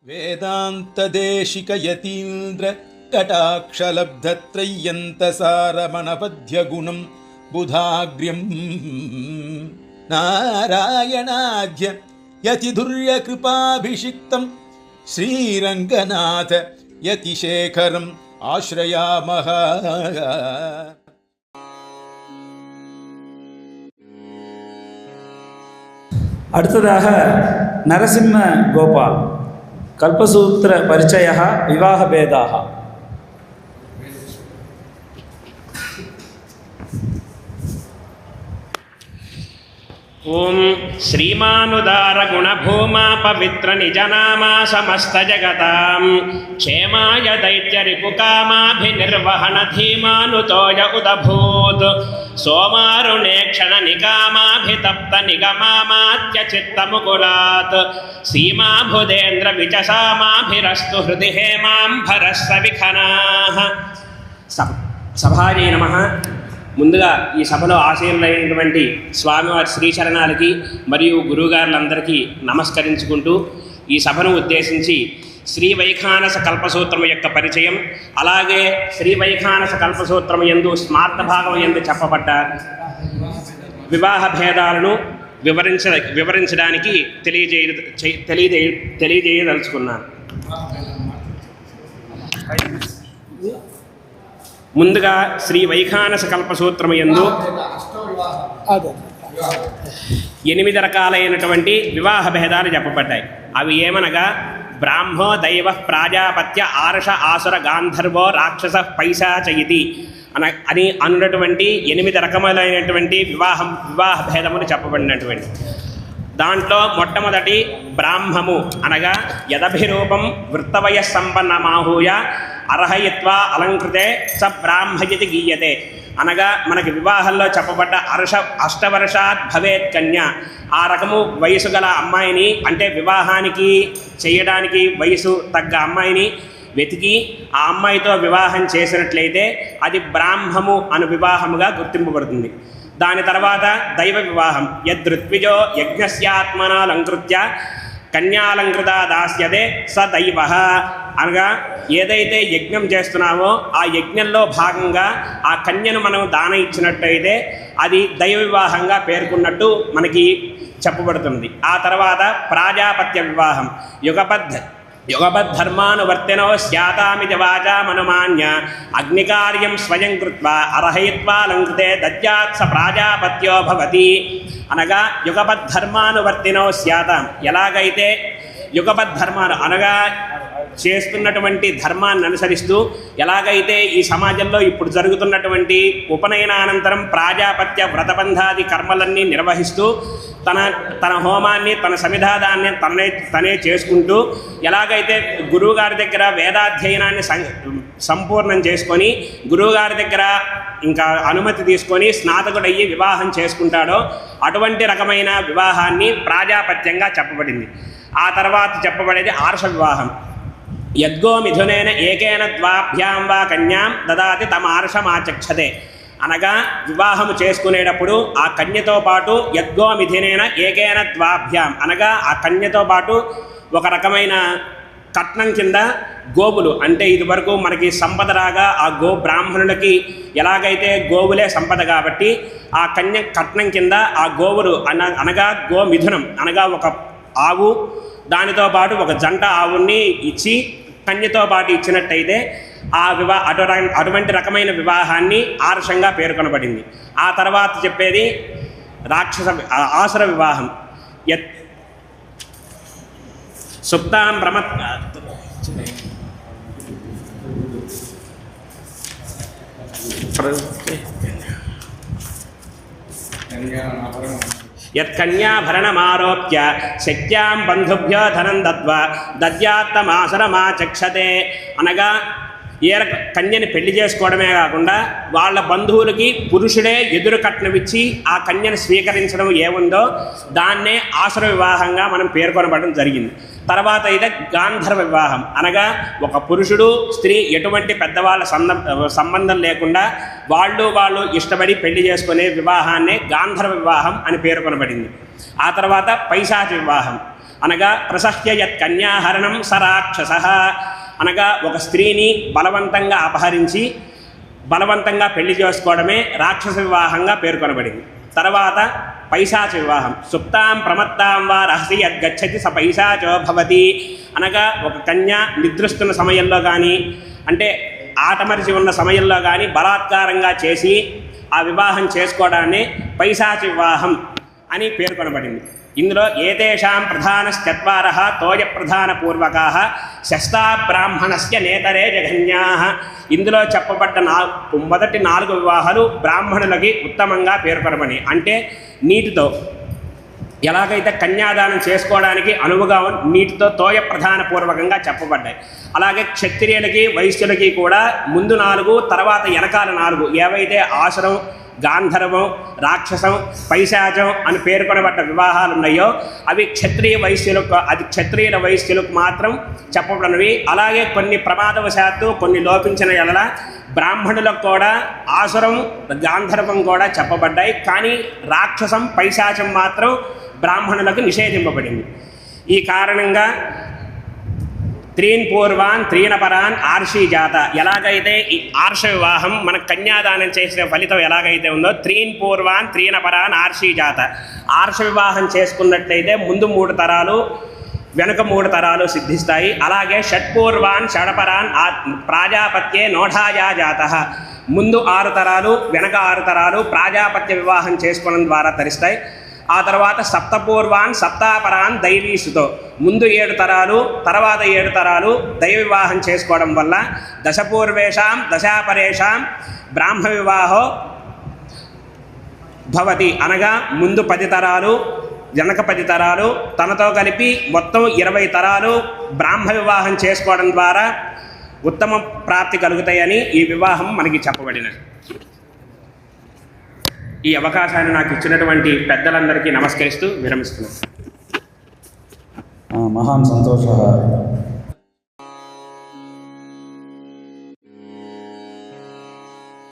వేదాంతదేశికయతీంద్ర కటాక్షలబ్ధత్రయ్యంతసారమనపద్యగుణం బుధాగ్ర్యం నారాయణాద్య యతిదుర్యకృపాభిషిక్తం శ్రీరంగనాథ యతిశేఖరం ఆశ్రయామః. அடுத்ததாக நரசிம்ம கோபால் கல்பசூத்திர பரிச்சய விவாக பேதாக. ఓం శ్రీమానుదార గుణభూమా పవిత్ర నిజనామా సమస్త జగతాం క్షేమాయ దైత్య రిపుకామాభినిర్వహణ ధీమానుతోయ ఉదభూత్ సోమారుణే క్షణ నికామాభితప్త నిగమామాత్యచిత్తముకులాత్ సీమాభుదేంద్ర విచసామాభిరస్తు హృది హేమాంభరస్స విఖనాః. సభాయే నమః. ముందుగా ఈ సభలో ఆశీనులైనటువంటి స్వామివారి శ్రీచరణాలకి మరియు గురువుగారులందరికీ నమస్కరించుకుంటూ ఈ సభను ఉద్దేశించి శ్రీ వైఖానస కల్పసూత్రము యొక్క పరిచయం, అలాగే శ్రీ వైఖానస కల్పసూత్రము యందు స్మార్త భాగం యందు చెప్పబడ్డ వివాహ భేదాలను వివరించడానికి తెలియజేయదలుచుకున్నాను. ముందుగా శ్రీ వైఖానస కల్పసూత్రము యందు 8 రకాలైనటువంటి వివాహ భేదాలు చెప్పబడ్డాయి. అవి ఏమనగా బ్రాహ్మో దైవ ప్రాజాపత్య ఆర్ష ఆసుర గాంధర్వో రాక్షస పైశాచయితి అని అన్నటువంటి 8 రకములైనటువంటి వివాహ భేదములు చెప్పబడినటువంటి దాంట్లో మొట్టమొదటి బ్రాహ్మము అనగా యదభిరూపం వృత్తవయ సంపన్నమాహూయ అర్హయత్వా అలంకృతే స బ్రాహ్మయతి గీయతే అనగా మనకి వివాహంలో చెప్పబడ్డ అష్టవర్షాత్ భవేత్ కన్య, ఆ రకము వయసు గల అమ్మాయిని అంటే వివాహానికి చేయడానికి వయసు తగ్గ అమ్మాయిని వెతికి ఆ అమ్మాయితో వివాహం చేసినట్లయితే అది బ్రాహ్మము అను వివాహముగా గుర్తింపబడుతుంది. దాని తర్వాత దైవ వివాహం యదృత్విజో యజ్ఞస్యాత్మనాలంకృత్య కన్యాలంకృత దాస్యతే స దైవ అనగా ఏదైతే యజ్ఞం చేస్తున్నామో ఆ యజ్ఞంలో భాగంగా ఆ కన్యను మనం దాన ఇచ్చినట్టయితే అది దైవ వివాహంగా పేర్కొన్నట్టు మనకి చెప్పబడుతుంది. ఆ తర్వాత ప్రాజాపత్య వివాహం యుగబద్ధర్మానువర్తినో స్యాతామితి వాచామనుమాన్య అగ్నికార్యం స్వయం కృత్వా అర్హయత్వాలంకృతే దద్యాత్ స ప్రాజాపత్యో భవతి అనగా యుగబద్ధర్మానువర్తినో స్యాతాం, ఎలాగైతే యుగబద్ధర్మాను అనగా చేస్తున్నటువంటి ధర్మాన్ని అనుసరిస్తూ ఎలాగైతే ఈ సమాజంలో ఇప్పుడు జరుగుతున్నటువంటి ఉపనయనానంతరం ప్రాజాపత్య వ్రతబంధాది కర్మలన్నీ నిర్వహిస్తూ తన హోమాన్ని తన సమిధాదాన్ని తనే చేసుకుంటూ ఎలాగైతే గురువుగారి దగ్గర వేదాధ్యయనాన్ని సంపూర్ణం చేసుకొని గురువుగారి దగ్గర ఇంకా అనుమతి తీసుకొని స్నాతకుడయ్యి వివాహం చేసుకుంటాడో అటువంటి రకమైన వివాహాన్ని ప్రాజాపత్యంగా చెప్పబడింది. ఆ తర్వాత చెప్పబడేది ఆర్ష వివాహం. యద్గో మిథునేన ఏకేన ద్వాభ్యాం వా కన్యాం దదాతి తమార్షమాచక్షతే అనగా వివాహము చేసుకునేటప్పుడు ఆ కన్యతో పాటు యద్గో మిథునేన ఏకేన ద్వాభ్యాం అనగా ఆ కన్యతో పాటు ఒక రకమైన కట్నం కింద గోవులు, అంటే ఇది వరకు మనకి సంపద రాగా ఆ బ్రాహ్మణులకి ఎలాగైతే గోవులే సంపద కాబట్టి ఆ కన్య కట్నం కింద ఆ గోవులు అనగా గోమిథునం అనగా ఒక ఆవు, దానితో పాటు ఒక జంట ఆవుని ఇచ్చి కన్యతో పాటు ఇచ్చినట్టయితే ఆ అటువంటి రకమైన వివాహాన్ని ఆర్షంగా పేర్కొనబడింది. ఆ తర్వాత చెప్పేది ఆసుర వివాహం. సుప్తాం యత్కన్యాభరణమారోప్య శక్యాం బంధుభ్యో ధనం దత్వా దద్యాత్తమాసురమాచక్షతే అనగా కన్యని పెళ్లి చేసుకోవడమే కాకుండా వాళ్ళ బంధువులకి పురుషుడే ఎదురు కట్నమిచ్చి ఆ కన్యను స్వీకరించడం ఏముందో దాన్నే ఆసుర వివాహంగా మనం పేర్కొనబడడం జరిగింది. తర్వాత అయితే గాంధర్వ వివాహం అనగా ఒక పురుషుడు స్త్రీ ఎటువంటి పెద్దవాళ్ళ సంబంధం లేకుండా వాళ్ళు ఇష్టపడి పెళ్లి చేసుకునే వివాహాన్నే గాంధర్వ వివాహం అని పేర్కొనబడింది. ఆ తర్వాత పైశాచ వివాహం అనగా ప్రసహ్య యత్ కన్యాహరణం సరాక్షసః అనగా ఒక స్త్రీని బలవంతంగా అపహరించి బలవంతంగా పెళ్లి చేసుకోవడమే రాక్షస వివాహంగా పేర్కొనబడింది. తర్వాత పైశాచ వివాహం. సుప్తాం ప్రమత్తాం వా రహసి యద్గచ్చతి స పైశాచో భవతి అనగా ఒక కన్య నిద్రిస్తున్న సమయంలో కానీ అంటే ఆటమరిచి ఉన్న సమయంలో కానీ బలాత్కారంగా చేసి ఆ వివాహం చేసుకోవడాన్ని పైశాచ వివాహం అని పేర్కొనబడింది. ఇందులో ఏతేషాం ప్రధానశ్చత్వారః తోయ ప్రధానపూర్వకాః శస్తా బ్రాహ్మణస్య నేతరే జఘన్యాః. ఇందులో చెప్పబడ్డ మొదటి 4 వివాహాలు బ్రాహ్మణులకి ఉత్తమంగా పేర్కొనబడి అంటే నీటితో ఎలాగైతే కన్యాదానం చేసుకోవడానికి అనువుగా నీటితో తోయ ప్రధానపూర్వకంగా చెప్పబడ్డాయి. అలాగే క్షత్రియులకి వైశ్యులకి కూడా ముందు 4 తర్వాత వెనకాల 4 ఏవైతే ఆసురం గాంధర్వం రాక్షసం పైశాచం అని పేర్కొనబడ్డ వివాహాలు ఉన్నాయో అవి క్షత్రియ వైశ్యులకు అది క్షత్రియుల వైశ్యులకు మాత్రం చెప్పబడినవి. అలాగే కొన్ని ప్రమాదవశాత్తు కొన్ని లోపించిన ఎడల బ్రాహ్మణులకు కూడా ఆసురం గాంధర్వం కూడా చెప్పబడ్డాయి. కానీ రాక్షసం పైశాచం మాత్రం బ్రాహ్మణులకు నిషేధింపబడింది. ఈ కారణంగా త్రీన్ పూర్వాన్ త్రీనపరాన్ ఆర్షీ జాత ఎలాగైతే ఈ ఆర్ష వివాహం మన కన్యాదానం చేసిన ఫలితం ఎలాగైతే ఉందో త్రీన్ పూర్వాన్ త్రీనపరాన్ ఆర్షీ జాత ఆర్ష వివాహం చేసుకున్నట్లయితే ముందు 3 తరాలు వెనుక 3 తరాలు సిద్ధిస్తాయి. అలాగే షట్పూర్వాన్ షడపరాన్ ప్రాజాపత్యే నోఢాయా జాత ముందు 6 తరాలు వెనక 6 తరాలు ప్రాజాపత్య వివాహం చేసుకోవడం ద్వారా తరిస్తాయి. ఆ తర్వాత సప్తపూర్వాన్ సప్తాపరాన్ దైవీసుతో ముందు 7 తరాలు తర్వాత 7 తరాలు దైవ వివాహం చేసుకోవడం వల్ల దశపూర్వేషాం దశాపరేషాం బ్రాహ్మ వివాహో భవతి అనగా ముందు 10 తరాలు వెనక 10 తరాలు తనతో కలిపి మొత్తం 20 తరాలు బ్రాహ్మ వివాహం చేసుకోవడం ద్వారా ఉత్తమ ప్రాప్తి కలుగుతాయని ఈ వివాహం మనకి చెప్పబడినది. ఈ అవకాశాన్ని నాకు ఇచ్చినటువంటి పెద్దలందరికీ నమస్కరిస్తూ విరమిస్తున్నాను. महान् सन्तोषः